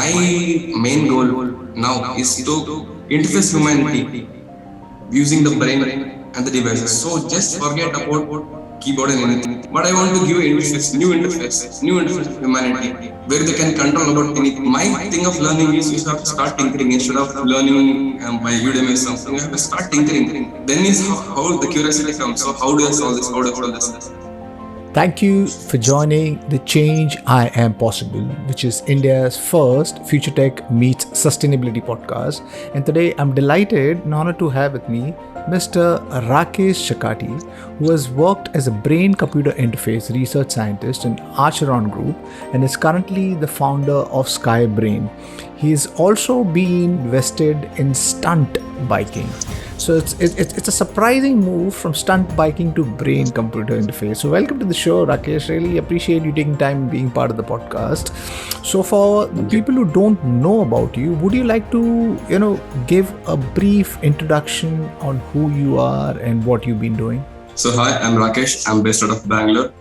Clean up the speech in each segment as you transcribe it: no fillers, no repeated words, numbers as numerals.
my main goal now is to interface humanity using the brain and the devices. So just forget about keyboard and anything. But I want to give new interface of humanity where they can control about anything. My thing of learning is you have to start tinkering instead of learning by Udemy or something. You have to start tinkering. Then is how the curiosity comes. So how do I solve this? How do I solve this? Thank you for joining the Change I Am Possible, which is India's first Future Tech Meets Sustainability podcast. And today I'm delighted and honored to have with me Mr. Rakesh Shakati, who has worked as a brain-computer interface research scientist in Acheron Group and is currently the founder of SkyBrain. He's also been vested in stunt biking. So it's a surprising move from stunt biking to brain-computer interface. So welcome to the show, Rakesh. Really appreciate you taking time and being part of the podcast. So for the people who don't know about you, would you like to, give a brief introduction on who you are and what you've been doing? So hi, I'm Rakesh. I'm based out of Bangalore.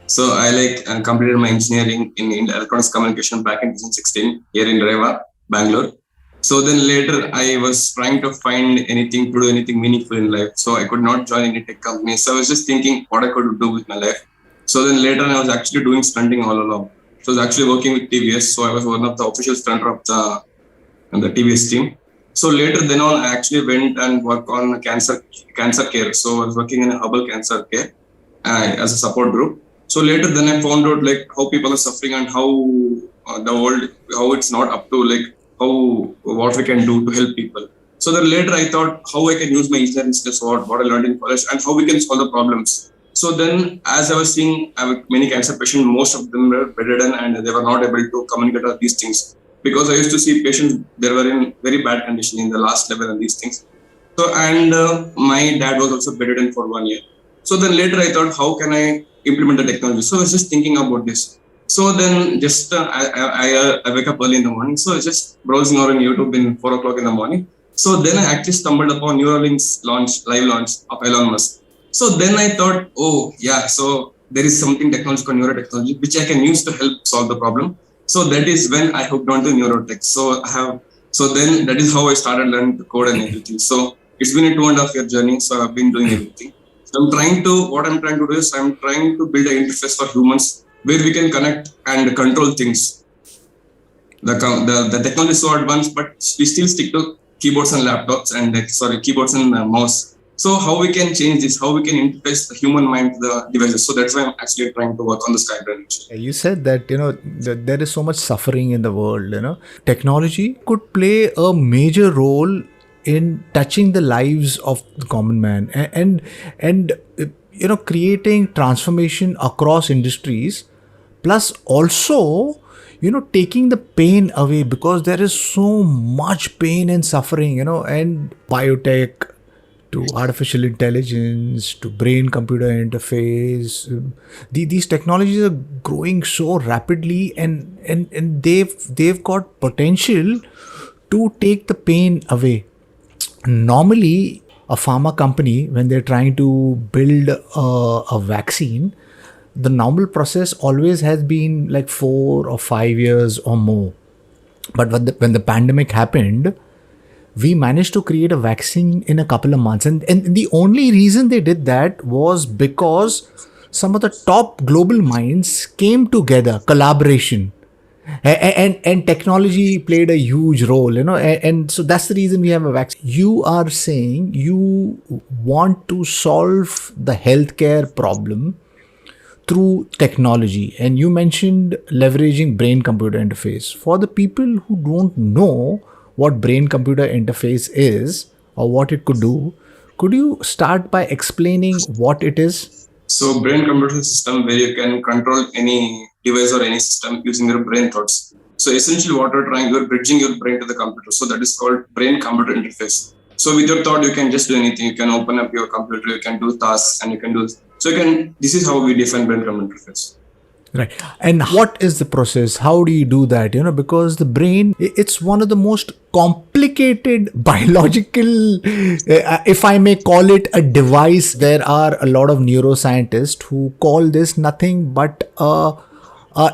So I completed my engineering in electronics communication back in 2016 here in Reva, Bangalore. So then later I was trying to find anything to do anything meaningful in life. So I could not join any tech company. So I was just thinking what I could do with my life. So then later I was actually doing stunting all along. So I was actually working with TVS. So I was one of the official stunter of the TVS team. So later then on, I actually went and worked on cancer care. So I was working in a Hubble Cancer Care as a support group. So later then I found out how people are suffering and how the world, how it's not up to what we can do to help people. So then later I thought how I can use my engineering skills, what I learned in college, and how we can solve the problems. So then as I was seeing many cancer patients, most of them were bedridden and they were not able to communicate all these things. Because I used to see patients, they were in very bad condition in the last level and these things. So, and my dad was also bedridden for 1 year. So then later I thought, how can I implement the technology? So I was just thinking about this. So then just I wake up early in the morning. So I was just browsing on YouTube in 4 o'clock in the morning. So then I actually stumbled upon Neuralink's live launch of Elon Musk. So then I thought, oh yeah, so there is something technology called neurotechnology, which I can use to help solve the problem. So that is when I hooked on to neurotech. So then that is how I started learning to code and everything. So it's been a 2.5 year journey. So I've been doing everything. So what I'm trying to do is I'm trying to build an interface for humans where we can connect and control things. The technology is so advanced, but we still stick to keyboards and laptops and keyboards and mouse. So how we can change this, how we can interface the human mind to the devices. So that's why I'm actually trying to work on the SkyBrain. You said that, that there is so much suffering in the world, Technology could play a major role in touching the lives of the common man and creating transformation across industries, plus also taking the pain away, because there is so much pain and suffering, and biotech to artificial intelligence to brain computer interface, these technologies are growing so rapidly and they've got potential to take the pain away. Normally a pharma company, when they're trying to build a vaccine, the normal process always has been 4 or 5 years or more. But when the pandemic happened, we managed to create a vaccine in a couple of months. And the only reason they did that was because some of the top global minds came together, collaboration. And technology played a huge role, and so that's the reason we have a vaccine. You are saying you want to solve the healthcare problem through technology, and you mentioned leveraging brain-computer interface. For the people who don't know what brain-computer interface is or what it could do, could you start by explaining what it is? So brain-computer system where you can control any device or any system using your brain thoughts. So essentially what you're bridging your brain to the computer. So that is called brain-computer interface. So with your thought, you can just do anything. You can open up your computer, you can do tasks, and you can do. So this is how we define brain-computer interface. Right. And what is the process? How do you do that? Because the brain, it's one of the most complicated biological, if I may call it a device. There are a lot of neuroscientists who call this nothing but a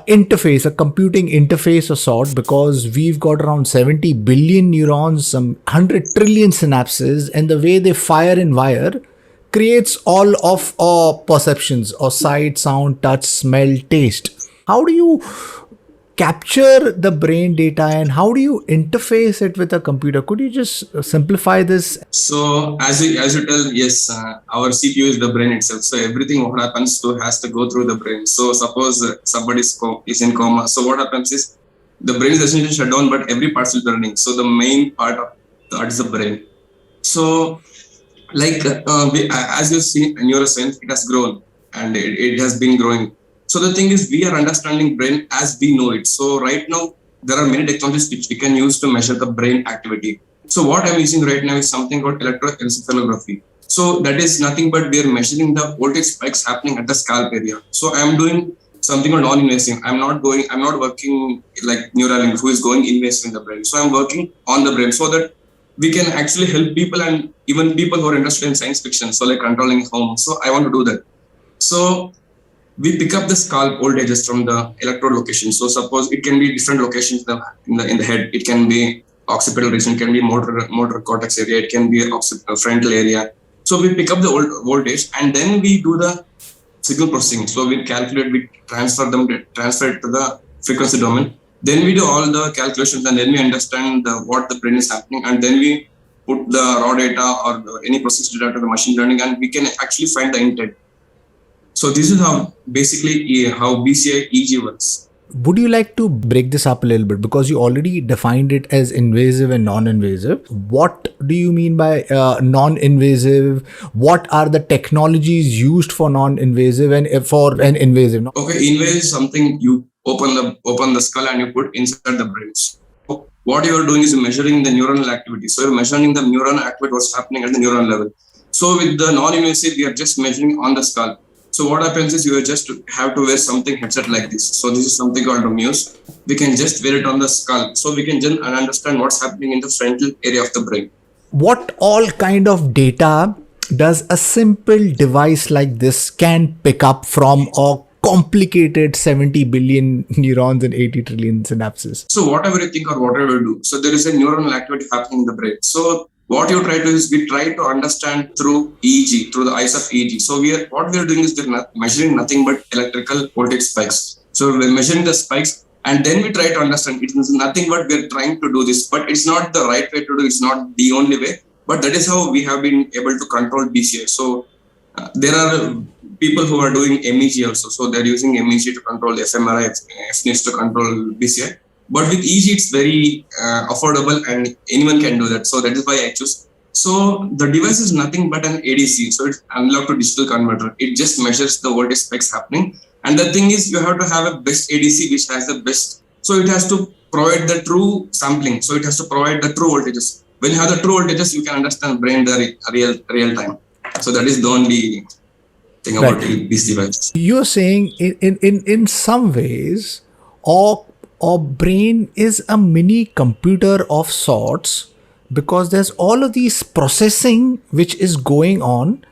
interface, a computing interface of sort, because we've got around 70 billion neurons, some 100 trillion synapses, and the way they fire and wire creates all of our perceptions or sight, sound, touch, smell, taste. How do you capture the brain data and how do you interface it with a computer? Could you just simplify this? So as you tell, yes, our CPU is the brain itself. So everything what happens to has to go through the brain. So suppose somebody is in coma. So what happens is the brain is essentially shut down, but every part is running. So the main part of that is the brain. So like as you see, neuroscience, it has grown and it has been growing. So the thing is, we are understanding brain as we know it. So right now, there are many technologies which we can use to measure the brain activity. So what I'm using right now is something called electroencephalography. So that is nothing but we are measuring the voltage spikes happening at the scalp area. So I'm doing something called non-invasive. I'm not working like Neuralink, who is going invasive in the brain. So I'm working on the brain so that we can actually help people and even people who are interested in science fiction. So like controlling home. So I want to do that. So we pick up the scalp voltages from the electrode location. So suppose it can be different locations in the head. It can be occipital region, it can be motor cortex area, it can be frontal area. So we pick up the voltage and then we do the signal processing. So we calculate, we transfer it to the frequency domain. Then we do all the calculations and then we understand what the brain is happening, and then we put the raw data or any process data to the machine learning, and we can actually find the intent. So this is how BCI EEG works. Would you like to break this up a little bit, because you already defined it as invasive and non-invasive? What do you mean by non-invasive? What are the technologies used for non-invasive and for an invasive? Okay, invasive is something you open the skull and you put inside the brain. So what you are doing is measuring the neuronal activity. So you're measuring the neuron activity, what's happening at the neuron level. So with the non-invasive, we are just measuring on the skull. So what happens is you just have to wear something headset like this. So this is something called a Muse. We can just wear it on the skull. So we can just understand what's happening in the frontal area of the brain. What all kind of data does a simple device like this can pick up from a complicated 70 billion neurons and 80 trillion synapses? So whatever you think or whatever you do, so there is a neuronal activity happening in the brain. So what you try to do is we try to understand through EEG, through the eyes of EEG. So what we are doing is we're measuring nothing but electrical voltage spikes. So we're measuring the spikes and then we try to understand. It is nothing but we're trying to do this, but it's not the right way to do. It's not the only way, but that is how we have been able to control BCI. So there are people who are doing MEG also. So they're using MEG to control fMRI, FNIS to control BCI. But with EEG, it's very affordable and anyone can do that. So that is why I choose. So the device is nothing but an ADC. So it's analog to digital converter. It just measures the voltage spikes happening. And the thing is, you have to have a best ADC which has the best. So it has to provide the true sampling. So it has to provide the true voltages. When you have the true voltages, you can understand brain the real time. So that is the only thing about these devices. You're saying in some ways, our brain is a mini computer of sorts, because there's all of these processing which is going on,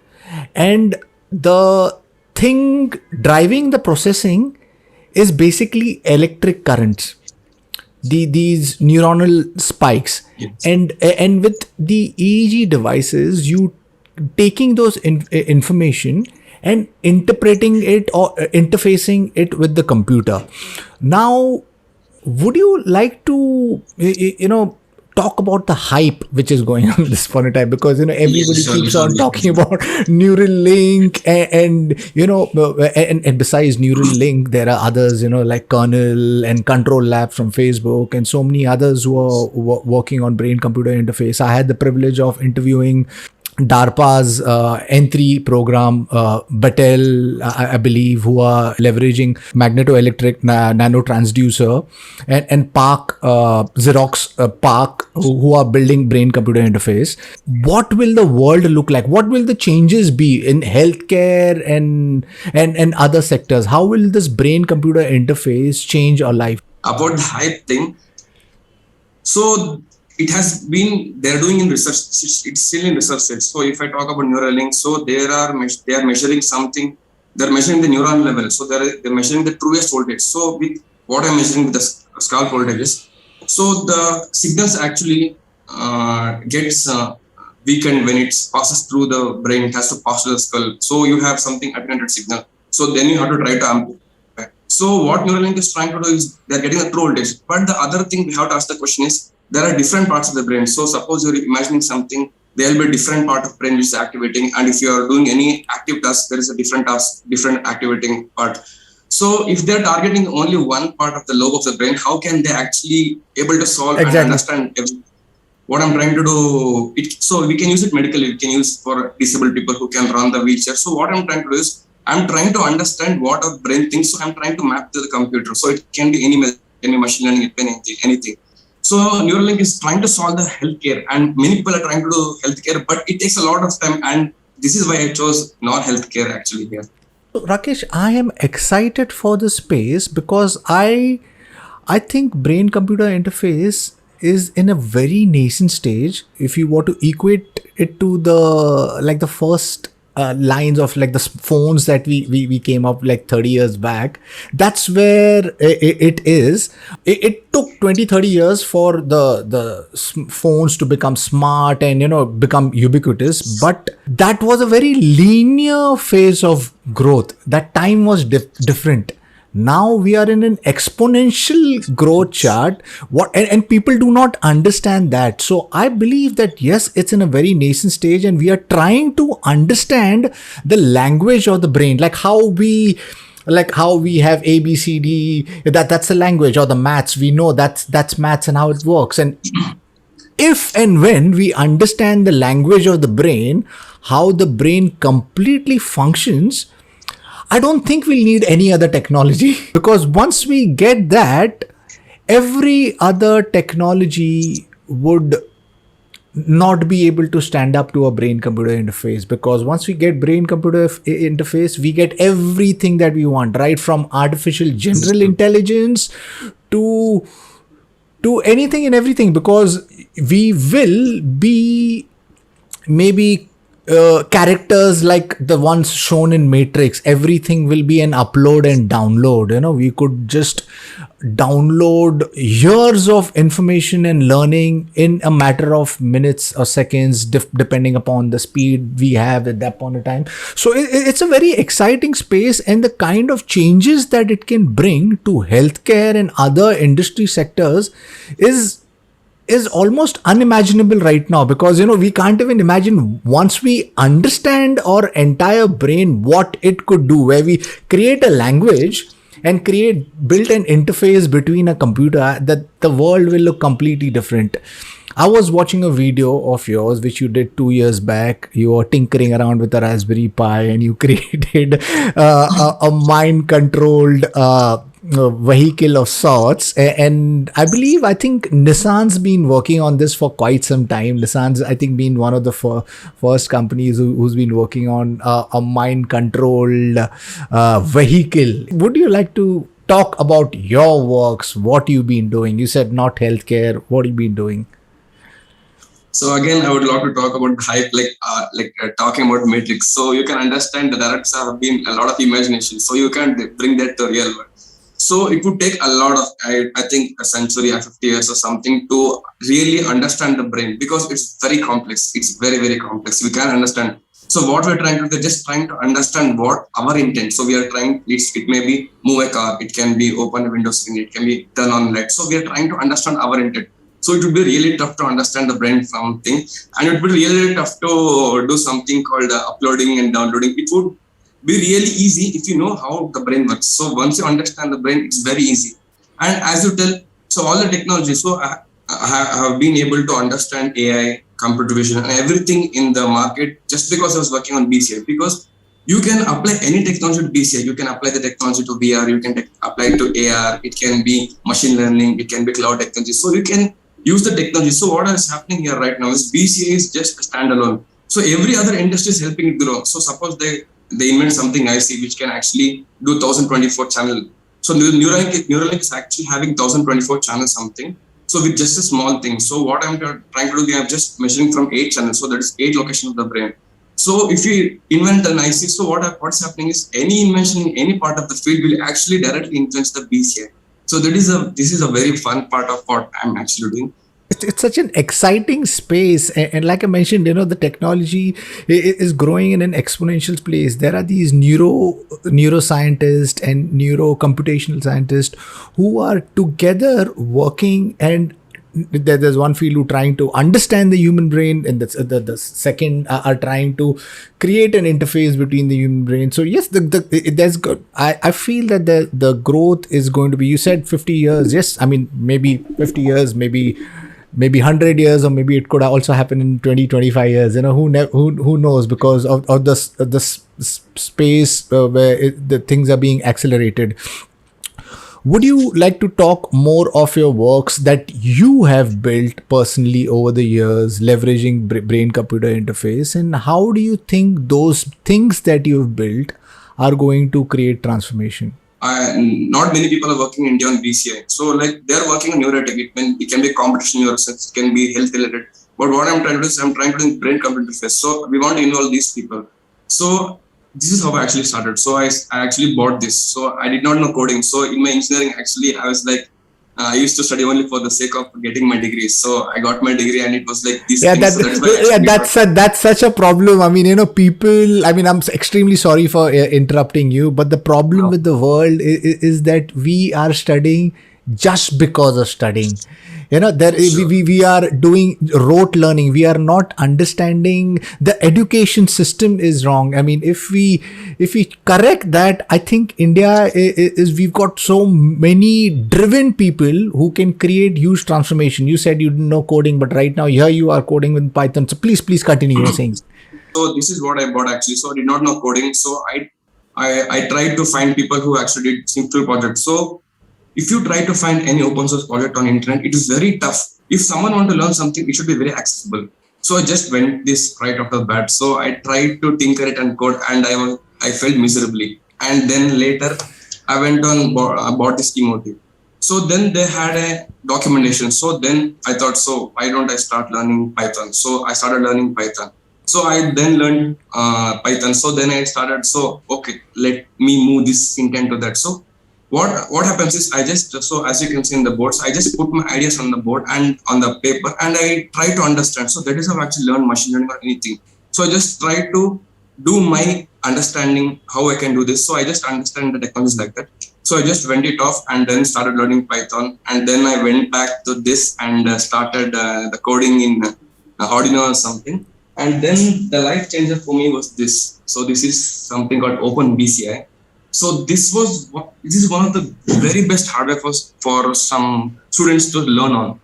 and the thing driving the processing is basically electric currents, these neuronal spikes. Yes. And with the EEG devices, you taking those information and interpreting it or interfacing it with the computer. Now, would you like to, talk about the hype which is going on at this point in time? Because, everybody keeps on talking about Neuralink and besides Neuralink, there are others, like Kernel and Control Labs from Facebook and so many others who are working on brain-computer interface. I had the privilege of interviewing DARPA's N3 program, Battelle, I believe, who are leveraging magnetoelectric nanotransducer, and PARC, Xerox PARC, who are building brain-computer interface. What will the world look like? What will the changes be in healthcare and other sectors? How will this brain-computer interface change our life? About the hype thing, so it has been, they're doing in research, it's still in research stage. So if I talk about Neuralink, so they are measuring something they're measuring the neuron level. So they're measuring the truest voltage. So with what I'm measuring with the scalp voltages, so the signals actually gets weakened when it passes through the brain. It has to pass through the skull. So you have something attenuated signal. So then you have to try to amplify. So what Neuralink is trying to do is they're getting the true voltage. But the other thing we have to ask the question is, there are different parts of the brain. So suppose you're imagining something, there will be a different part of brain which is activating, and if you are doing any active task, there is a different task, different activating part. So if they're targeting only one part of the lobe of the brain, how can they actually able to solve and understand what I'm trying to do? So we can use it medically, we can use for disabled people who can run the wheelchair. So what I'm trying to do is, I'm trying to understand what our brain thinks. So I'm trying to map to the computer. So it can be any machine learning, it can be anything. So Neuralink is trying to solve the healthcare, and many people are trying to do healthcare, but it takes a lot of time. And this is why I chose not healthcare actually here. So, Rakesh, I am excited for the space because I think brain-computer interface is in a very nascent stage. If you were to equate it to the first lines of like the phones that we came up like 30 years back, that's where it is. It took 20-30 years for the phones to become smart and become ubiquitous, but that was a very linear phase of growth. That time was different. Now we are in an exponential growth chart. And people do not understand that. So I believe that yes, it's in a very nascent stage, and we are trying to understand the language of the brain, like how we have A, B, C, D. That's the language, or the maths. We know that's maths and how it works. And if and when we understand the language of the brain, how the brain completely functions, I don't think we'll need any other technology, because once we get that, every other technology would not be able to stand up to a brain-computer interface, because once we get brain-computer interface, we get everything that we want, right from artificial general intelligence to anything and everything, because we will be maybe characters like the ones shown in Matrix. Everything will be an upload and download. We could just download years of information and learning in a matter of minutes or seconds, depending upon the speed we have at that point of time. So it's a very exciting space, and the kind of changes that it can bring to healthcare and other industry sectors is almost unimaginable right now, because we can't even imagine, once we understand our entire brain, what it could do, where we create a language and build an interface between a computer, that the world will look completely different. I was watching a video of yours which you did 2 years back. You were tinkering around with a Raspberry Pi and you created a mind controlled vehicle of sorts. And I think Nissan's been working on this for quite some time. Nissan's, I think, been one of the first companies who's been working on a mind controlled vehicle. Would you like to talk about your works, what you've been doing? You said not healthcare. What have you been doing? So again, I would love to talk about hype, talking about Matrix. So you can understand the directors have been a lot of imagination. So you can bring that to real world. So it would take a lot of, I think, a century or 50 years or something to really understand the brain, because it's very complex. It's very, very complex. We can't understand. So what we're trying to do, we're just trying to understand what our intent. So we are trying, it may be move a car, it can be open a window screen, it can be turn on light. So we are trying to understand our intent. So it would be really tough to understand the brain from thing, and it would be really tough to do something called uploading and downloading. It would be really easy if you know how the brain works. So once you understand the brain, it's very easy. And as you tell, so all the technology, so I have been able to understand AI, computer vision, and everything in the market just because I was working on BCI. Because you can apply any technology to BCI. You can apply the technology to VR. You can apply it to AR. It can be machine learning. It can be cloud technology. So you can use the technology. So what is happening here right now is BCA is just a standalone. So every other industry is helping it grow. So suppose they invent something IC which can actually do 1024 channel. So Neuralink is actually having 1024 channel something. So with just a small thing. So what I'm trying to do, I'm just measuring from 8 channels. So that is 8 locations of the brain. So if you invent an IC, so what's happening is any invention in any part of the field will actually directly influence the BCI. So this is a very fun part of what I'm actually doing. It's such an exciting space, and like I mentioned, the technology is growing in an exponential place. There are these neuroscientists and neurocomputational scientists who are together working, and there's one field who trying to understand the human brain, and the second are trying to create an interface between the human brain. So yes, there's good. I feel that the growth is going to be, you said 50 years. Yes, I mean, maybe 50 years, maybe 100 years, or maybe it could also happen in 20-25 years. Who knows, because of the space where the things are being accelerated. Would you like to talk more of your works that you have built personally over the years, leveraging brain computer interface, and how do you think those things that you've built are going to create transformation? Not many people are working in India on BCI. So like they're working on neurotech. It can be computational neuroscience, it can be health related. But what I'm trying to do is I'm trying to do brain computer interface. So we want to involve these people. So this is how I actually started. So I actually bought this. So I did not know coding. So in my engineering, actually, I was like, I used to study only for the sake of getting my degree. So I got my degree, and it was like this. Yeah, thing. So that's why that's such a problem. I mean, people. I mean, I'm extremely sorry for interrupting you, but the problem with the world is that we are studying just because of studying. We are doing rote learning. We are not understanding the education system is wrong. I mean, if we correct that, I think India is we've got so many driven people who can create huge transformation. You said you didn't know coding, but right now here you are coding with Python. So please continue your saying. So this is what I bought actually. So I did not know coding. So I tried to find people who actually did simple projects. So if you try to find any open source project on internet, it is very tough. If someone want to learn something, it should be very accessible. So I just went this right off the bat. So I tried to tinker it and code, and I failed miserably. And then later, I went on bought this Emotive. So then they had a documentation. So then I thought, so why don't I start learning Python? So I started learning Python. So I then learned Python. So then I started, so okay, let me move this intent to that. So what happens is so as you can see in the boards, I just put my ideas on the board and on the paper, and I try to understand. So that is how I actually learn machine learning or anything. So I just try to do my understanding how I can do this. So I just understand the technologies like that. So I just went it off and then started learning Python. And then I went back to this and started the coding in Arduino or something. And then the life changer for me was this. So this is something called OpenBCI. So this is one of the very best hardware for some students to learn on.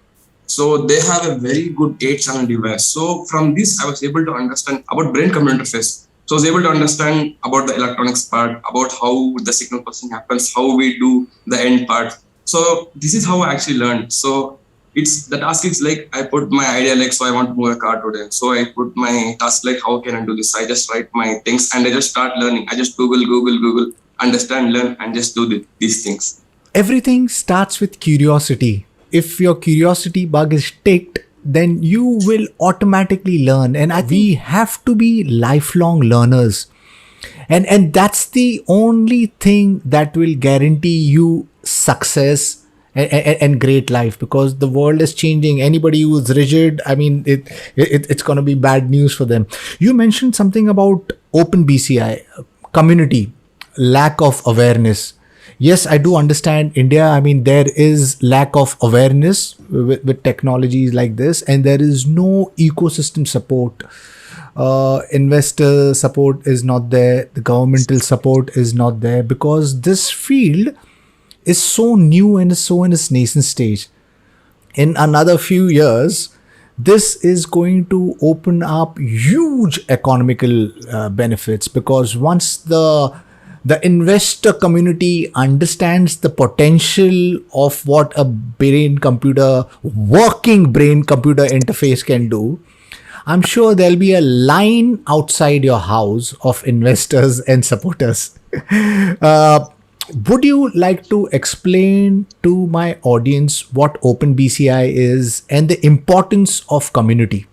So they have a very good 8-channel device. So from this, I was able to understand about brain-computer interface. So I was able to understand about the electronics part, about how the signal processing happens, how we do the end part. So this is how I actually learned. So the task is like, I put my idea like, so I want to move a car today. So I put my task like, how can I do this? I just write my things and I just start learning. I just Google, understand, learn, and just do these things. Everything starts with curiosity. If your curiosity bug is ticked, then you will automatically learn. And we have to be lifelong learners. And that's the only thing that will guarantee you success and great life, because the world is changing. Anybody who's rigid, I mean, it's going to be bad news for them. You mentioned something about OpenBCI, community, lack of awareness. Yes, I do understand India. I mean, there is lack of awareness with technologies like this, and there is no ecosystem support. Investor support is not there. The governmental support is not there, because this field is so new and is so in its nascent stage. In another few years, this is going to open up huge economical benefits, because once the investor community understands the potential of what a working brain computer interface can do, I'm sure there'll be a line outside your house of investors and supporters. Would you like to explain to my audience what OpenBCI is and the importance of community?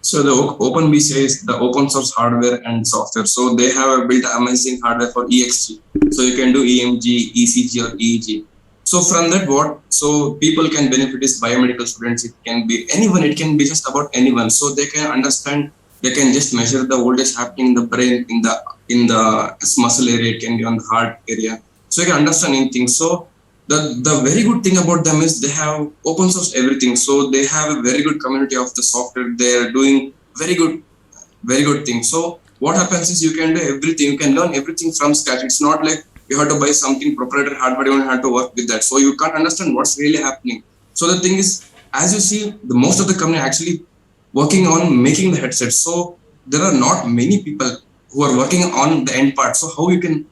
So the OpenBCI is the open source hardware and software. So they have built amazing hardware for EXG. So you can do EMG, ECG, or EEG. So from that, so people can benefit is biomedical students. It can be anyone. It can be just about anyone. So they can understand. They can just measure the voltage happening in the brain, in the muscle area. It can be on the heart area. So you can understand anything. So the very good thing about them is they have open source everything, so they have a very good community of the software. They are doing very good things. So what happens is you can do everything, you can learn everything from scratch. It's not like you have to buy something proprietary hardware, you don't have to work with that, so you can't understand what's really happening. So the thing is, as you see, the most of the company actually working on making the headset. So there are not many people who are working on the end part. So how you can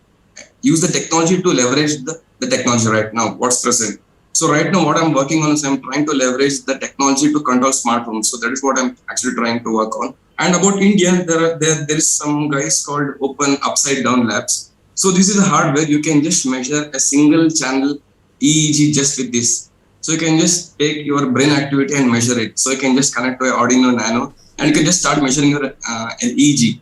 use the technology to leverage the technology right now, what's present. So right now what I'm working on is I'm trying to leverage the technology to control smart homes. So that is what I'm actually trying to work on. And about India, there is some guys called Open Upside Down Labs. So this is a hardware, you can just measure a single channel EEG just with this. So you can just take your brain activity and measure it. So you can just connect to an Arduino Nano and you can just start measuring your EEG.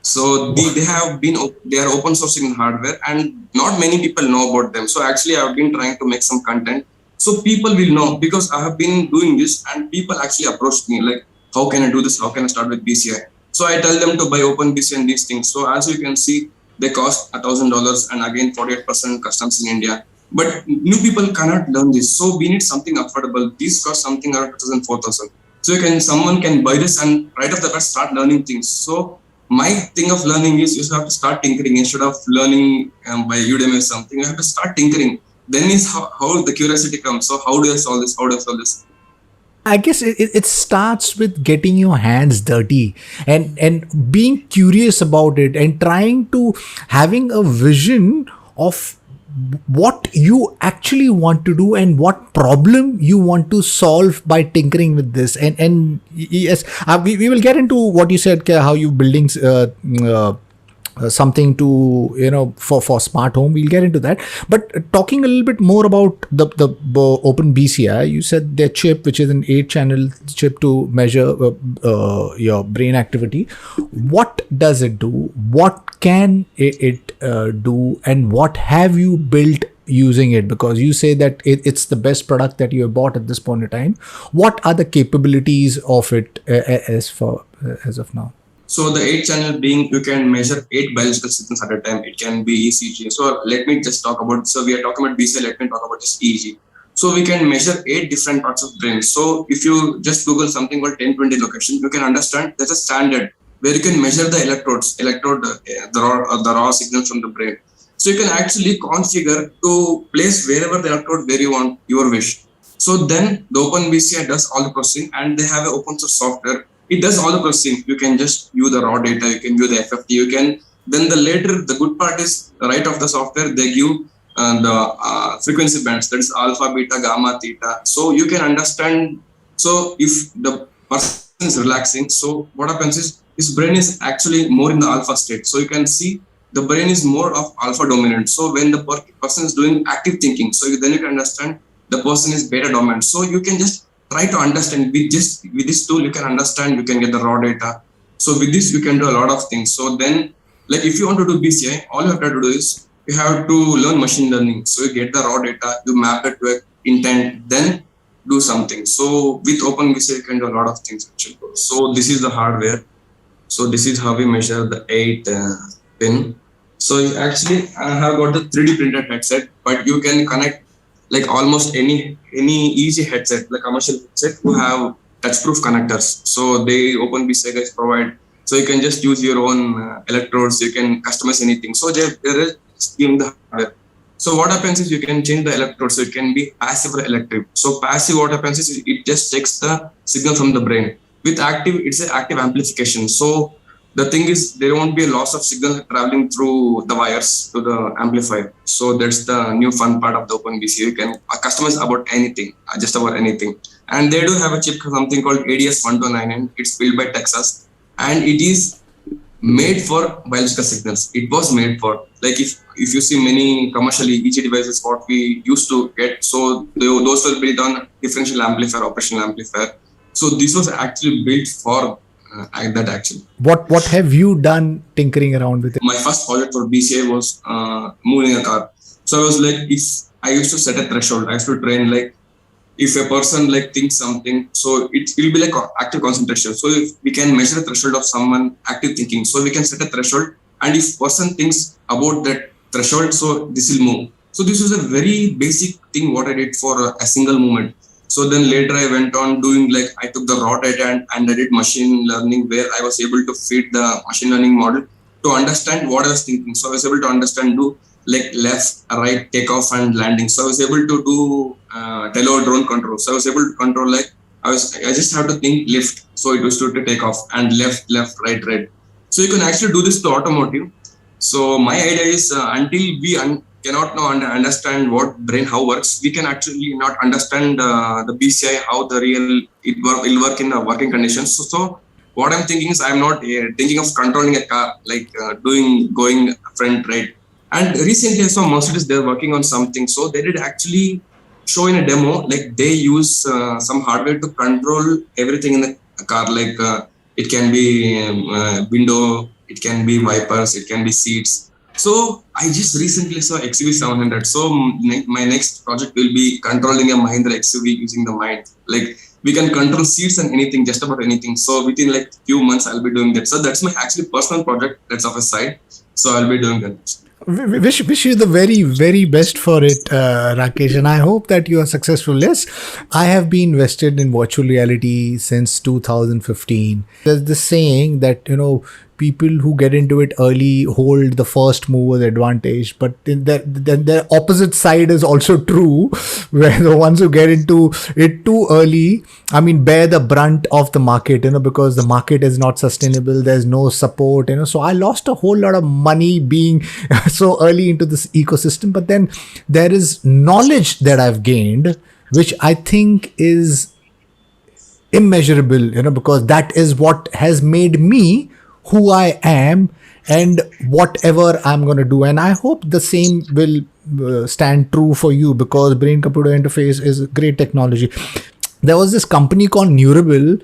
So they are open sourcing the hardware and not many people know about them. So actually I've been trying to make some content so people will know, because I have been doing this and people actually approach me like, how can I do this? How can I start with BCI? So I tell them to buy OpenBCI and these things. So as you can see, they cost $1,000 and again 48% customs in India. But new people cannot learn this. So we need something affordable. These cost something around 2,000, 4,000. So someone can buy this and right off the bat start learning things. So my thing of learning is you have to start tinkering instead of learning by Udemy or something. You have to start tinkering. Then is how the curiosity comes. So how do I solve this? How do I solve this? I guess it starts with getting your hands dirty and being curious about it and trying to having a vision of what you actually want to do and what problem you want to solve by tinkering with this. And yes, we will get into what you said, how you building something to, for smart home. We'll get into that, but talking a little bit more about the OpenBCI, you said their chip, which is an 8-channel chip to measure your brain activity. What does it do? What can it do? And what have you built using it? Because you say that it's the best product that you have bought at this point in time. What are the capabilities of it as of now? So the 8-channel being, you can measure 8 biological signals at a time. It can be ECG. So let me just talk about, so we are talking about BCI, let me talk about just EEG. So we can measure 8 different parts of brain. So if you just Google something called 1020 location, you can understand there's a standard where you can measure the the raw signals from the brain. So you can actually configure to place wherever the electrode where you want your wish. So then the OpenBCI does all the processing and they have an open source software. It does all the processing. You can just view the raw data, you can view the FFT, then the good part is right of the software, they give the frequency bands, that is alpha, beta, gamma, theta. So you can understand, so if the person is relaxing, so what happens is his brain is actually more in the alpha state. So you can see the brain is more of alpha dominant. So when the person is doing active thinking, so then you can understand the person is beta dominant. So you can just try to understand with this tool, you can understand, you can get the raw data. So with this, you can do a lot of things. So then, like if you want to do BCI, all you have to do is you have to learn machine learning. So you get the raw data, you map it to an intent, then do something. So with OpenBCI, you can do a lot of things actually. So this is the hardware. So this is how we measure the 8 pin. So you actually have got the 3D printed headset, but you can connect like almost any easy headset, like commercial headset, who have touch-proof connectors. So they OpenBCI guys provide. So you can just use your own electrodes. You can customize anything. So they're giving the hardware. So what happens is you can change the electrodes. So it can be passive or electric. So passive, what happens is it just takes the signal from the brain. With active, it's an active amplification. So the thing is, there won't be a loss of signal traveling through the wires to the amplifier. So that's the new fun part of the OpenBCI. You can customize about anything, just about anything. And they do have a chip, something called ADS1299. It's built by Texas, and it is made for biological signals. It was made for, like if you see many commercial EEG devices, what we used to get, so those were built on differential amplifier, operational amplifier. So this was actually built for that action. What have you done tinkering around with it? My first project for BCI was moving a car. So I was like, if I used to set a threshold, I used to train like if a person like thinks something, so it will be like active concentration. So if we can measure the threshold of someone active thinking, so we can set a threshold, and if person thinks about that threshold, so this will move. So this was a very basic thing what I did for a single movement. So then later I went on doing like I took the raw data and I did machine learning where I was able to feed the machine learning model to understand what I was thinking. So I was able to understand do like left, right, takeoff and landing. So I was able to do tele drone control. So I was able to control like I just have to think lift. So it was to take off and left, right, right. So you can actually do this to automotive. So my idea is until we cannot now understand what brain how works, we can actually not understand the BCI how the real will work in the working conditions. So what I'm thinking is I'm not thinking of controlling a car like going front right. And recently I saw Mercedes, they're working on something. So they did actually show in a demo, like they use some hardware to control everything in the car. Like it can be window, it can be wipers, it can be seats. So I just recently saw XUV700. So my next project will be controlling a Mahindra XUV using the mind. Like we can control seats and anything, just about anything. So within like few months, I'll be doing that. So that's my actually personal project that's off a side. So I'll be doing that. Wish you the very best for it, Rakesh, and I hope that you are successful. Yes, I have been invested in virtual reality since 2015. There's this saying that people who get into it early hold the first mover's advantage, but then the opposite side is also true, where the ones who get into it too early, bear the brunt of the market, because the market is not sustainable. There's no support, so I lost a whole lot of money being so early into this ecosystem. But then there is knowledge that I've gained, which I think is immeasurable, because that is what has made me who I am and whatever I'm going to do. And I hope the same will stand true for you, because brain computer interface is great technology. There was this company called Neurable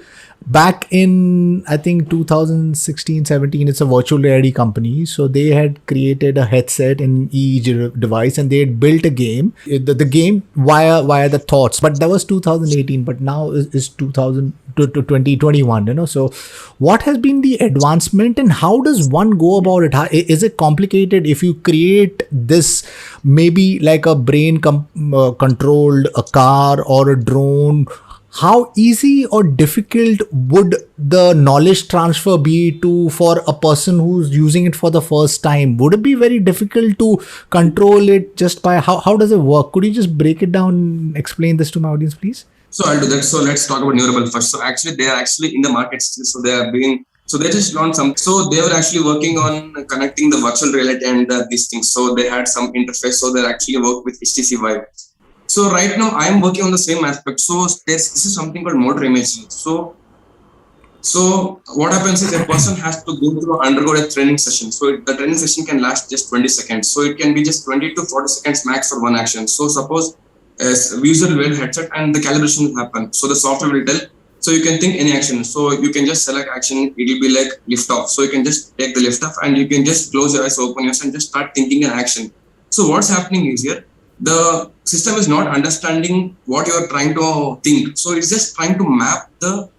back in, I think, 2016-17. It's a virtual reality company. So they had created a headset and EEG device, and they had built a game. The game via the thoughts. But that was 2018. But now is 2021. So what has been the advancement, and how does one go about it? Is it complicated if you create this, maybe like a brain controlled a car or a drone? How easy or difficult would the knowledge transfer be for a person who's using it for the first time? Would it be very difficult to control it just by how does it work? Could you just break it down and explain this to my audience, please? So I'll do that. So let's talk about Neurable first. So actually they are actually in the market still. So they just launched some. So they were actually working on connecting the virtual reality and these things. So they had some interface. So they actually work with HTC Vive. So right now I'm working on the same aspect. So this is something called motor imaging. So what happens is a person has to undergo a training session. So the training session can last just 20 seconds. So it can be just 20 to 40 seconds max for one action. So suppose as user will wear headset and the calibration will happen. So the software will tell. So you can think any action. So you can just select action. It will be like lift off. So you can just take the lift off and you can just close your eyes, open your eyes and just start thinking an action. So what's happening is here, the system is not understanding what you are trying to think. So it's just trying to map the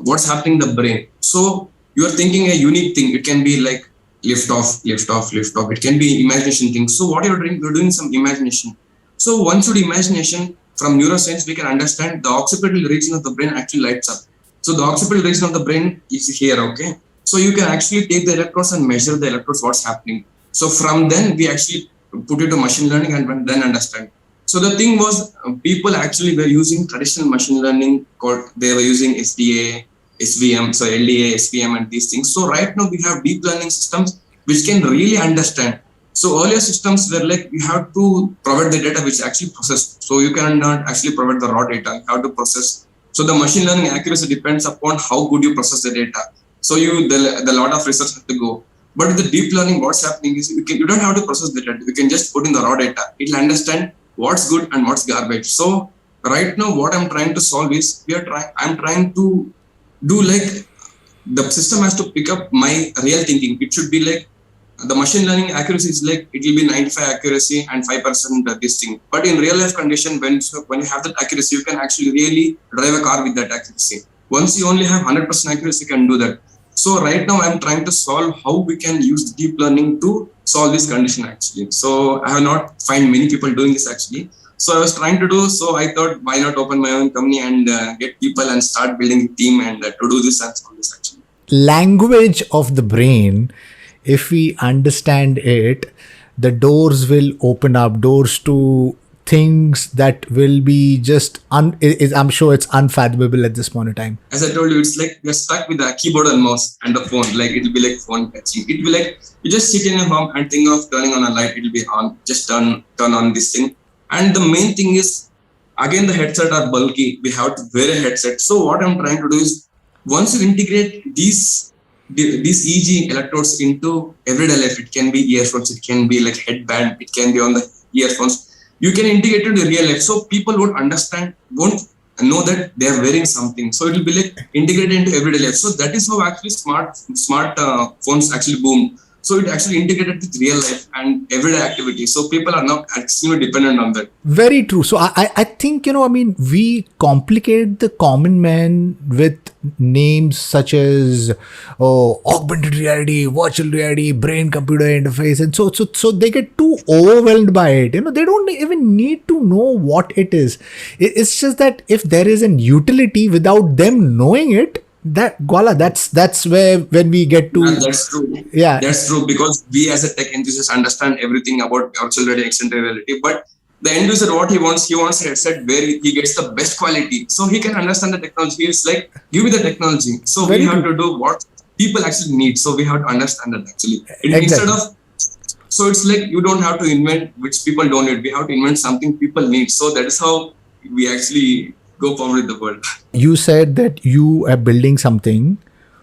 what's happening in the brain. So you are thinking a unique thing. It can be like lift off, lift off, lift off. It can be imagination thing. So what you're doing some imagination. So once you do imagination, from neuroscience, we can understand the occipital region of the brain actually lights up. So the occipital region of the brain is here, okay? So you can actually take the electrodes and measure the electrodes, what's happening. So from then, we actually put it to machine learning and then understand. So the thing was, people actually were using traditional machine learning they were using SDA, SVM, so LDA, SVM and these things. So right now we have deep learning systems which can really understand. So earlier systems were like, you have to provide the data which is actually processed. So you cannot actually provide the raw data, you have to process. So the machine learning accuracy depends upon how good you process the data. So the lot of research has to go. But with the deep learning, what's happening is you don't have to process the data. You can just put in the raw data. It will understand what's good and what's garbage. So right now what I'm trying to solve is I'm trying to do like the system has to pick up my real thinking. It should be like the machine learning accuracy is like it will be 95 accuracy and 5% this thing. But in real life condition, when you have that accuracy, you can actually really drive a car with that accuracy. Once you only have 100% accuracy, you can do that. So right now I'm trying to solve how we can use deep learning to solve this condition actually. So I have not find many people doing this actually. So I was trying to do, so I thought why not open my own company and get people and start building a team and to do this and solve this actually. Language of the brain, if we understand it, the doors will open up, doors to things that will be just I'm sure it's unfathomable at this point in time. As I told you, it's like you're stuck with the keyboard and mouse and the phone. Like it'll be like phone touching. It'll be like you just sit in your home and think of turning on a light. It'll be on. Just turn on this thing. And the main thing is, again, the headset are bulky. We have to wear a headset. So what I'm trying to do is, once you integrate these EEG electrodes into everyday life, it can be earphones, it can be like headband, it can be on the earphones. You can integrate it to real life, so people won't know that they are wearing something. So it will be like integrated into everyday life. So that is how actually smart phones actually boom. So it actually integrated with real life and everyday activity. So people are now extremely dependent on that. Very true. So I think, we complicate the common man with names such as augmented reality, virtual reality, brain computer interface. And so they get too overwhelmed by it. They don't even need to know what it is. It's just that if there is an utility without them knowing it, that's where when we get to. And that's true. Yeah, that's true, because we as a tech enthusiast understand everything about virtual reality, extended reality, but the end user, what he wants a headset where he gets the best quality, so he can understand the technology. It's like, give me the technology. So we have to do what people actually need. So we have to understand that actually. Instead of, so it's like you don't have to invent which people don't need. We have to invent something people need. So that is how we actually go forward with the world. You said that you are building something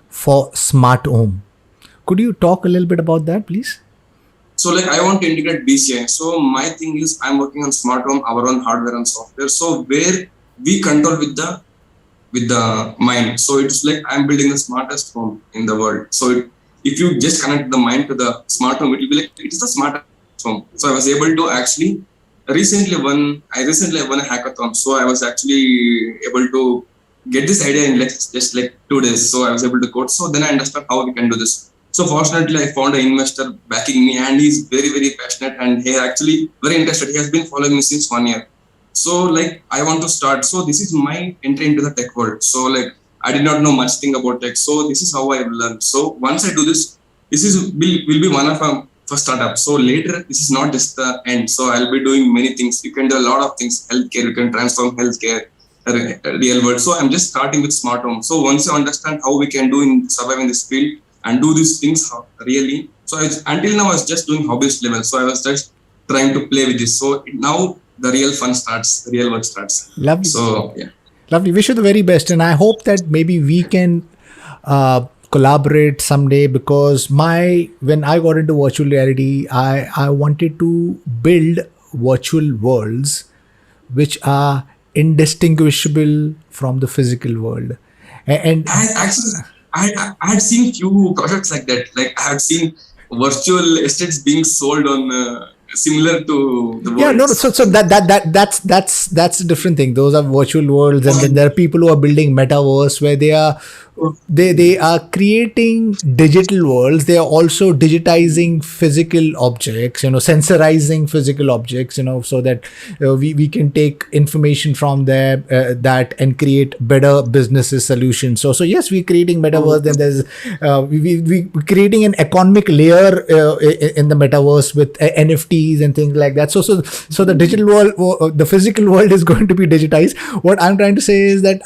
for smart home. Could you talk a little bit about that, please? So like I want to integrate BCI. So my thing is I'm working on smart home, our own hardware and software. So where we control with the mind. So it's like I'm building the smartest home in the world. So if you just connect the mind to the smart home, it will be like it is the smartest home. So I was able to actually recently won a hackathon. So I was actually able to get this idea in just like 2 days. So I was able to code. So then I understand how we can do this. So fortunately, I found an investor backing me, and he's very, very passionate, and he's actually very interested. He has been following me since 1 year. So like I want to start. So this is my entry into the tech world. So like I did not know much thing about tech. So this is how I will learn. So once I do this, will be one of our first startup. So later, this is not just the end. So I'll be doing many things. You can do a lot of things. Healthcare, you can transform healthcare, real world. So I'm just starting with smart home. So once you understand how we can survive in this field and do these things really. So until now I was just doing hobbyist level. So I was just trying to play with this. So now the real fun starts, the real work starts. Lovely. So yeah. Lovely. Wish you the very best. And I hope that maybe we can collaborate someday, because when I got into virtual reality, I wanted to build virtual worlds which are indistinguishable from the physical world. And I had seen few projects like that. Like I had seen virtual estates being sold on similar to the world. Yeah, no. So that's a different thing. Those are virtual worlds, and then there are people who are building metaverse where they are creating digital worlds. They are also digitizing physical objects, sensorizing physical objects, so that we can take information from there that and create better business solutions. So yes, we're creating metaverse. Then there's we creating an economic layer in the metaverse with NFTs and things like that. So the digital world, the physical world is going to be digitized. What I'm trying to say is that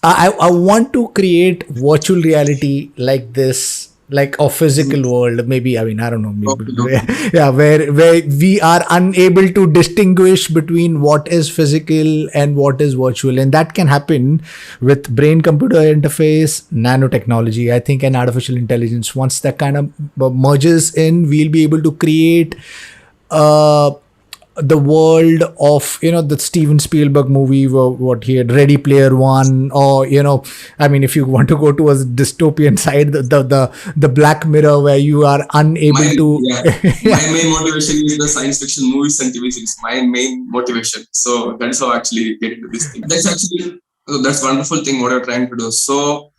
I want to create virtual reality like this, like a physical world. Maybe, I don't know. Maybe, yeah, where we are unable to distinguish between what is physical and what is virtual, and that can happen with brain-computer interface, nanotechnology, I think, and artificial intelligence. Once that kind of merges in, we'll be able to create the world of, the Steven Spielberg movie, what he had, Ready Player One, or I mean, if you want to go to a dystopian side, the Black Mirror, where you are unable to. My main motivation is the science fiction movies and TV series. My main motivation. So that's how I actually get into this thing. That's wonderful thing what you're trying to do. So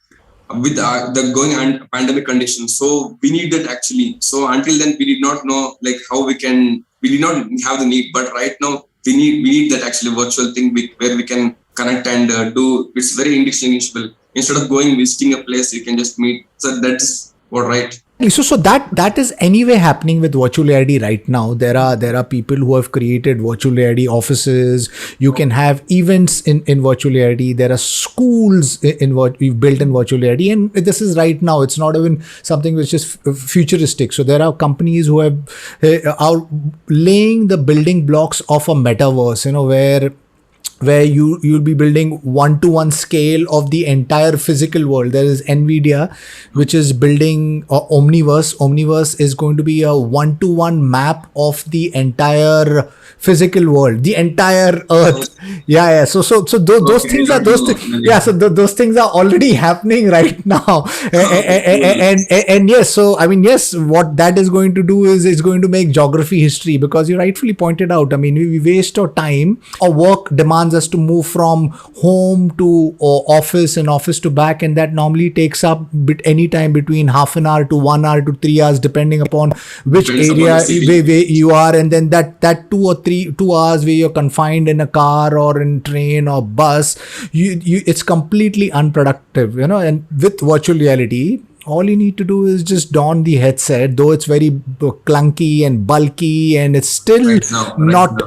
with the going on pandemic conditions, so we need that actually. So until then, we did not know like how we did not have the need, but right now we need that actually virtual thing where we can connect and do. It's very indistinguishable. Instead of going visiting a place, you can just meet. So that's what, right? So that is anyway happening with virtual reality right now. There are people who have created virtual reality offices. You can have events in virtual reality. There are schools we've built in virtual reality, and this is right now. It's not even something which is futuristic. So there are companies who are laying the building blocks of a metaverse. Where you'll be building 1-to-1 scale of the entire physical world. There is Nvidia, which is building Omniverse. Omniverse is going to be a 1-to-1 map of the entire physical world, the entire Earth. Yeah. So those things are those things are already happening right now. And yes, so I mean, yes, what that is going to do is it's going to make geography history, because you rightfully pointed out. I mean, we waste our time. Our work demands us to move from home to office and office to back, and that normally takes up any time between half an hour to 1 hour to 3 hours, depending upon which area where you are. And then that 2 hours where you're confined in a car or in train or bus, it's completely unproductive, and with virtual reality, all you need to do is just don the headset, though it's very clunky and bulky, and it's still not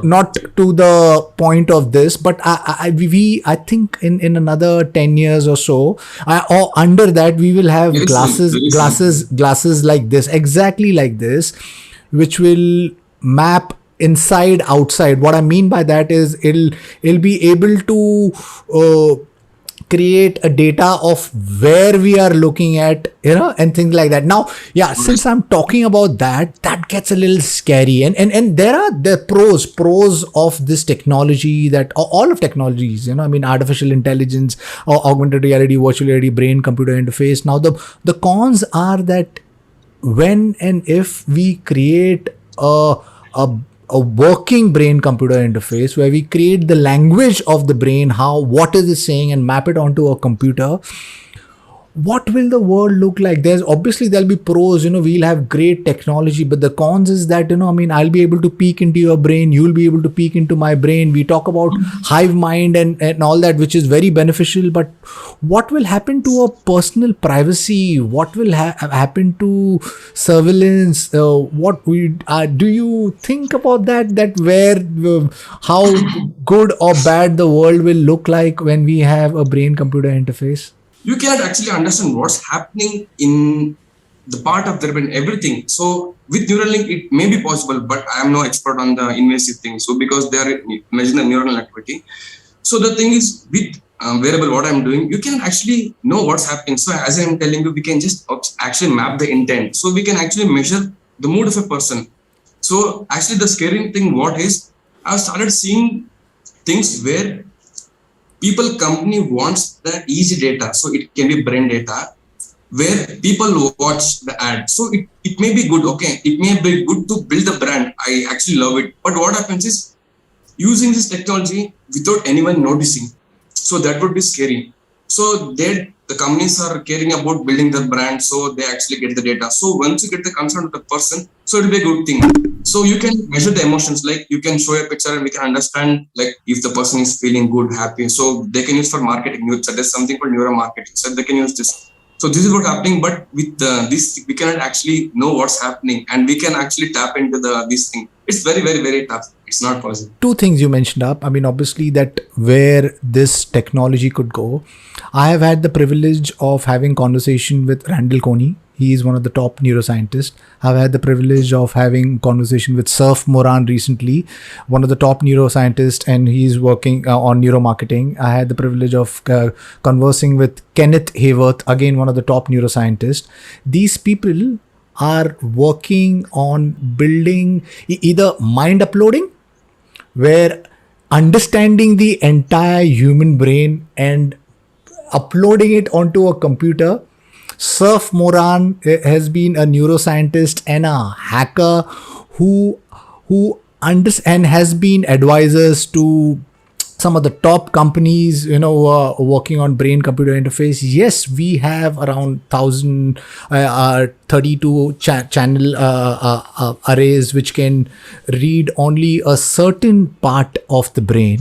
to the point of this. But I think in another 10 years or so, or under that, we will have glasses like this, exactly like this, which will map inside outside. What I mean by that is it'll be able to create a data of where we are looking at, and things like that. Now, since I'm talking about that gets a little scary, and there are the pros of this technology, that all of technologies, I mean, artificial intelligence or augmented reality, virtual reality, brain computer interface. Now the cons are that when and if we create a working brain computer interface, where we create the language of the brain, what is it saying, and map it onto a computer, what will the world look like? There'll be pros, we'll have great technology, but the cons is that, I mean, I'll be able to peek into your brain, you'll be able to peek into my brain. We talk about hive mind and all that, which is very beneficial, but what will happen to our personal privacy? What will happen to surveillance? Do you think about that where how good or bad the world will look like when we have a brain computer interface? You cannot actually understand what's happening in the part of their brain, everything. So with Neuralink, it may be possible, but I am no expert on the invasive thing. So because they are measuring the neuronal activity. So the thing is, with wearable, what I'm doing, you can actually know what's happening. So as I'm telling you, we can just actually map the intent. So we can actually measure the mood of a person. So actually the scary thing, I've started seeing things where company wants the easy data. So it can be brain data where people watch the ad. So it may be good. Okay. It may be good to build the brand. I actually love it. But what happens is using this technology without anyone noticing. So that would be scary. So the companies are caring about building the brand. So they actually get the data. So once you get the consent of the person, so it'll be a good thing. So you can measure the emotions, like you can show a picture and we can understand like if the person is feeling good, happy. So they can use for marketing. There's something called neuromarketing. So they can use this. So this is what's happening. But with this, we cannot actually know what's happening, and we can actually tap into this thing. It's very, very, very tough. It's not possible. Two things you mentioned up. I mean, obviously that where this technology could go. I have had the privilege of having conversation with Randall Coney. He is one of the top neuroscientists. I've had the privilege of having conversation with Surf Moran recently, one of the top neuroscientists, and he's working on neuromarketing. I had the privilege of conversing with Kenneth Hayworth, again, one of the top neuroscientists. These people are working on building either mind uploading where understanding the entire human brain and uploading it onto a computer. Surf Moran has been a neuroscientist and a hacker who and has been advisors to some of the top companies, working on brain computer interface. Yes, we have around 1032 channel arrays which can read only a certain part of the brain.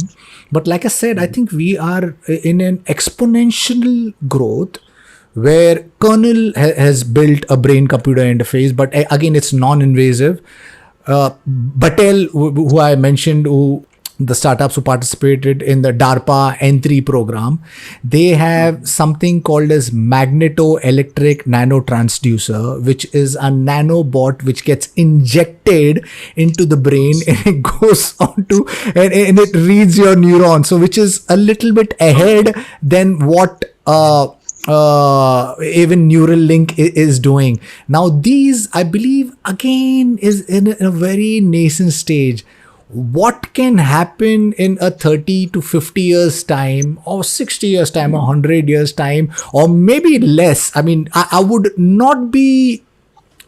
But like I said, I think we are in an exponential growth where Kernel has built a brain computer interface, but again, it's non-invasive. Battelle, who I mentioned, who the startups who participated in the DARPA N3 program, they have something called as magneto-electric nanotransducer, which is a nanobot which gets injected into the brain and it goes on to and it reads your neurons. So which is a little bit ahead than what even Neuralink is doing. Now these, I believe, again is in a very nascent stage. What can happen in a 30 to 50 years time, or 60 years time, or 100 years time, or maybe less? I mean, I would not be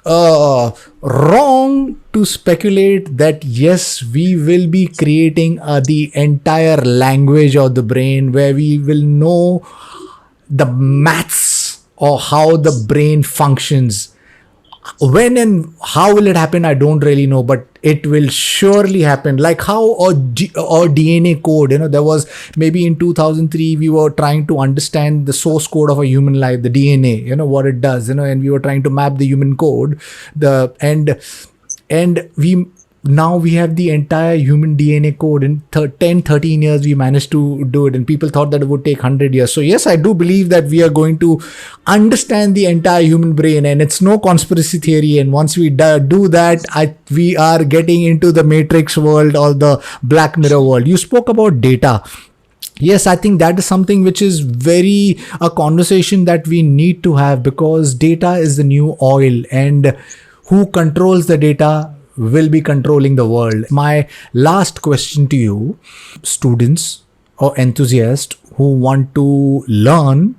wrong to speculate that yes, we will be creating the entire language of the brain, where we will know the maths or how the brain functions. When and how will it happen, I don't really know, but it will surely happen. Like how or DNA code, there was maybe in 2003 we were trying to understand the source code of a human life, the DNA, what it does, and we were trying to map the human code, and we have the entire human DNA code in 10-13 years. We managed to do it, and people thought that it would take 100 years. So yes, I do believe that we are going to understand the entire human brain, and it's no conspiracy theory. And once we do that, we are getting into the Matrix world or the Black Mirror world. You spoke about data. Yes, I think that is something which is a conversation that we need to have, because data is the new oil, and who controls the data will be controlling the world. My last question to you, students or enthusiasts who want to learn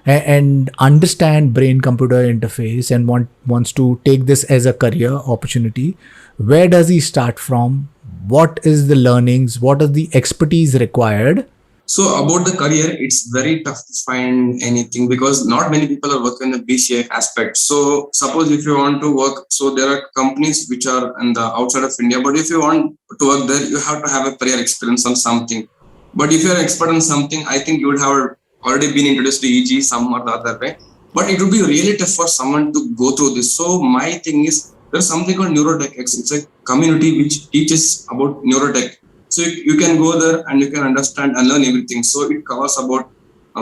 and understand brain computer interface and wants to take this as a career opportunity, where does he start from? What is the learnings? What is the expertise required? So about the career, it's very tough to find anything because not many people are working in the BCI aspect. So suppose if you want to work, so there are companies which are in the outside of India, but if you want to work there, you have to have a prior experience on something. But if you're an expert on something, I think you would have already been introduced to EG some or the other way. But it would be really tough for someone to go through this. So my thing is, there's something called Neurotech. It's a community which teaches about neurotech. So you can go there and you can understand and learn everything. So it covers about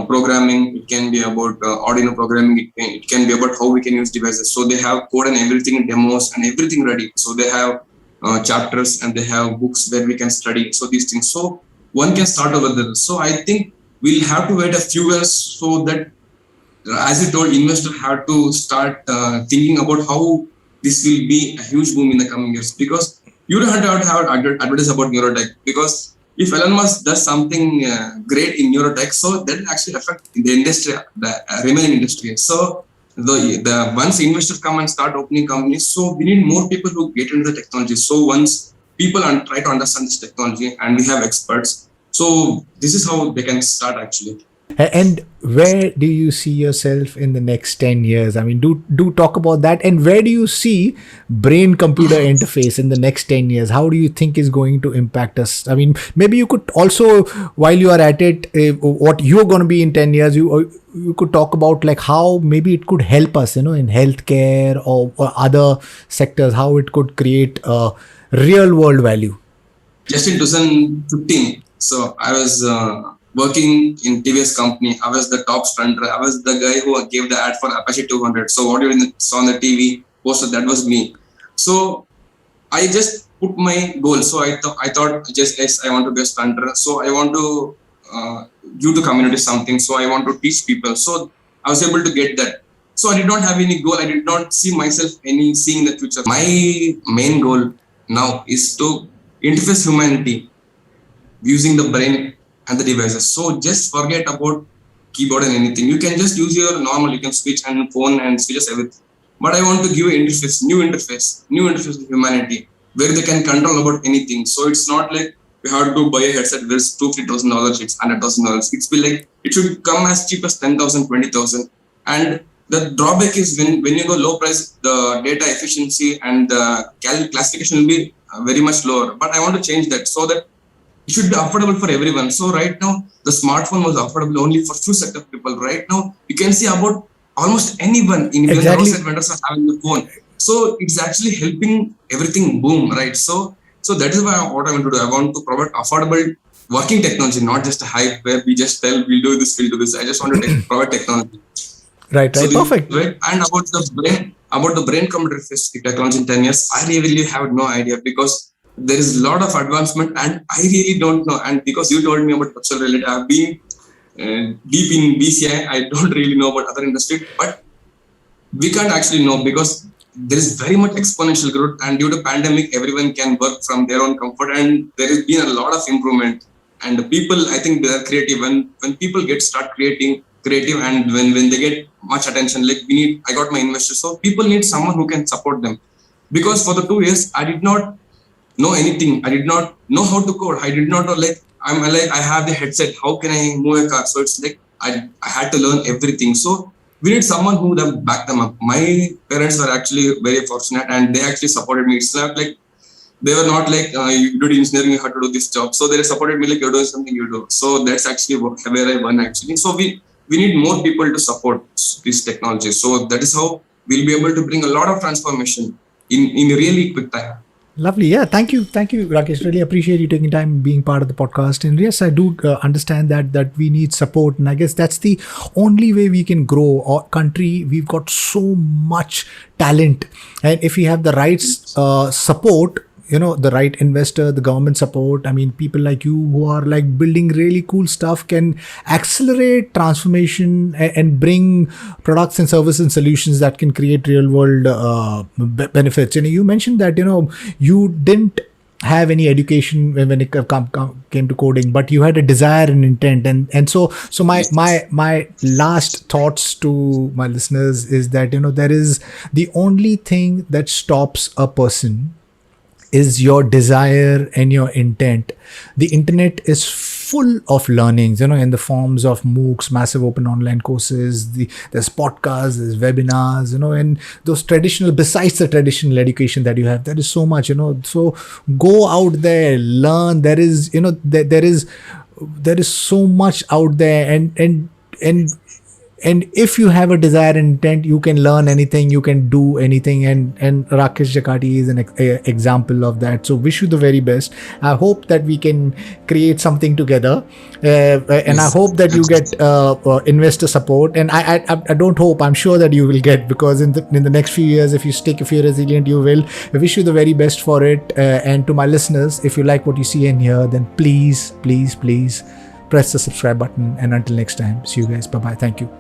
programming. It can be about Arduino programming. It can be about how we can use devices. So they have code and everything, demos and everything ready. So they have chapters and they have books where we can study. So these things. So one can start over there. So I think we'll have to wait a few years so that, as you told, investors have to start thinking about how this will be a huge boom in the coming years, because you don't have to have advertise about neurotech, because if Elon Musk does something great in neurotech, so that will actually affect the industry, the remaining industry. So the once investors come and start opening companies, so we need more people who get into the technology. So once people try to understand this technology and we have experts, so this is how they can start actually. And where do you see yourself in the next 10 years? I mean, do talk about that. And where do you see brain-computer interface in the next 10 years? How do you think is going to impact us? I mean, maybe you could also, while you are at it, what you're going to be in 10 years, you could talk about like how maybe it could help us, in healthcare or other sectors, how it could create a real-world value. Just in 2015, so I was working in TVS company. I was the top stunter. I was the guy who gave the ad for Apache 200. So what you saw on the TV poster, that was me. So I just put my goal. So I thought just yes, I want to be a stunter. So I want to give the community something. So I want to teach people. So I was able to get that. So I did not have any goal. I did not see myself seeing the future. My main goal now is to interface humanity using the brain and the devices. So just forget about keyboard and anything. You can just use your normal, you can switch and phone and switches everything. But I want to give an interface, new interface of humanity, where they can control about anything. So it's not like we have to buy a headset where it's $2,000-$3,000, it's $100,000. It's be like it should come as cheap as 10,000, 20,000. And the drawback is when you go low price, the data efficiency and the classification will be very much lower. But I want to change that so that it should be affordable for everyone. So right now, the smartphone was affordable only for few set of people. Right now, you can see about almost anyone in the roadside vendors are having the phone. So it's actually helping everything boom, right? So that is what I want to do. I want to provide affordable working technology, not just a hype where we just tell we'll do this. I just want to provide technology. Right, perfect. Right. And about the brain computer interface technology in 10 years, I really have no idea because there is a lot of advancement and I really don't know. And because you told me about virtual reality, I've been deep in BCI. I don't really know about other industry, but we can't actually know because there is very much exponential growth, and due to pandemic, everyone can work from their own comfort, and there has been a lot of improvement. And the people, I think, they are creative. When people start creative, and when they get much attention, like I got my investors, so people need someone who can support them. Because for the 2 years, I did not know anything. I did not know how to code. I did not know I have the headset. How can I move a car? So it's like I had to learn everything. So we need someone who would back them up. My parents were actually very fortunate and they actually supported me. It's not like they were not like you did engineering, you have to do this job. So they supported me like you're doing something you do. So that's actually where I won actually. So we need more people to support this technology. So that is how we'll be able to bring a lot of transformation in a really quick time. Lovely. Yeah. Thank you, Rakesh. Really appreciate you taking time being part of the podcast. And yes, I do understand that we need support. And I guess that's the only way we can grow. Our country, we've got so much talent. And if we have the right support, the right investor, the government support, I mean, people like you who are like building really cool stuff can accelerate transformation and bring products and services and solutions that can create real world benefits. You mentioned that, you didn't have any education when it came to coding, but you had a desire and intent. And so my last thoughts to my listeners is that, there is the only thing that stops a person is your desire and your intent. The internet is full of learnings, in the forms of MOOCs, massive open online courses, there's podcasts, there's webinars, and those besides the traditional education that you have, there is so much, so go out there, learn. There is, there is so much out there, and if you have a desire and intent, you can learn anything, you can do anything. And Rakesh Jakati is an example of that. So wish you the very best. I hope that we can create something together. And I hope that you get investor support. And I don't hope, I'm sure that you will get, because in the next few years, if you're resilient, you will. I wish you the very best for it. And to my listeners, if you like what you see and hear, then please press the subscribe button. And until next time, see you guys. Bye-bye. Thank you.